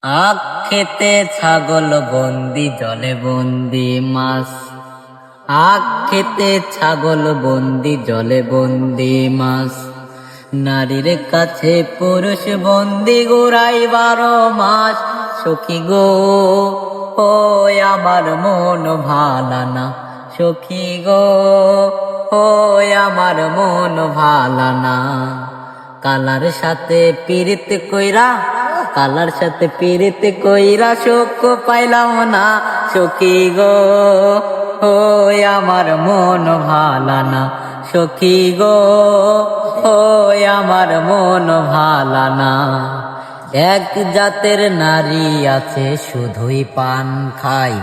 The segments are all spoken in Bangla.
আখ খেতে ছাগল বন্দি জলে বন্দি মাছ। আখ খেতে ছাগল বন্দি জলে বন্দি মাছ। নারীর কাছে পুরুষ বন্দি গোড়াই 12 মাস। সখী গো ও আমার মন ভালানা, সখী গো ও আমার মন ভালানা। কালার সাথে পীড়িত কইরা, কালার সাথে পীড়িত কইরা সুখ পাইলাম না। সখী গো ও আমার মন ভালানা, সখী গো ও আমার মন ভালানা। এক জাতের নারী আছে শুধুই পান খায়,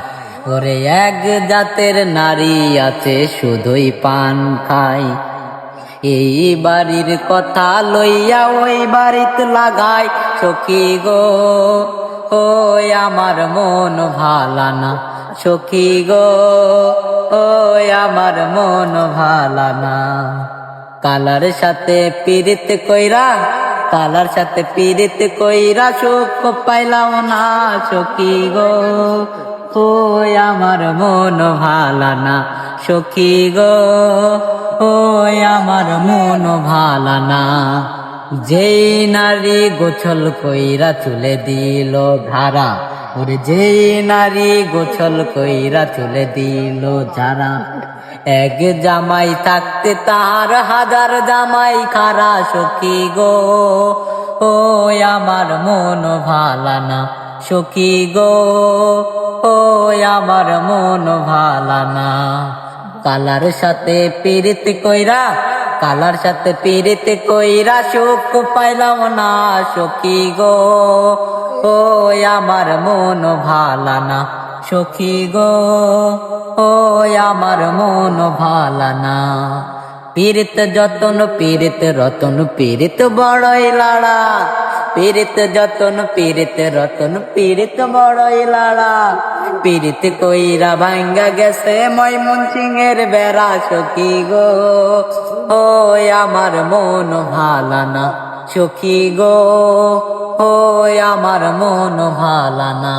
ওরে এক জাতের নারী আছে শুধুই পান খায়। এই বাড়ির কথা লইয়া ওই বাড়িতে লাগাই। সখী গো ও আমার মন ভালানা, সখী গো ও আমার মন ভালানা। কালার সাথে পীড়িত কইরা, কালার সাথে পীড়িত কইরা সুখ পাইলাম না। সখী গো ও আমার মন ভালানা, সখী গো ও আমার মন ভালানা। যেই নারী গোছল কইরা চুলে দিল ধারা, ওরে যেই নারী গোছল কইরা চুলে দিল ধারা। এক জামাই থাকতে তার 1000 জামাই খারা। সখী গো ও আমার মন ভালানা, সখী গো ও আমার মন ভালানা। কালার সাথে পীড়িত কইরা, কালার সাথে পীড়িত কইরা সুখ পাইলাম না। সখী গো ও আমার মন ভালানা, সখী গো ও আমার মন ভালানা। পীড়িত যতন পীড়িত রতন পীড়িত বড়ই লাড়া, পীড়িত যতন পীড়িত রতন পীড়িত বড়ই লাড়া। পীড়িত কইরা ভাঙ্গা গেছে ময়মনসিংহের বেড়া। সখী গো ও আমার মন ভালানা, সখী গো ও আমার মন ভালানা।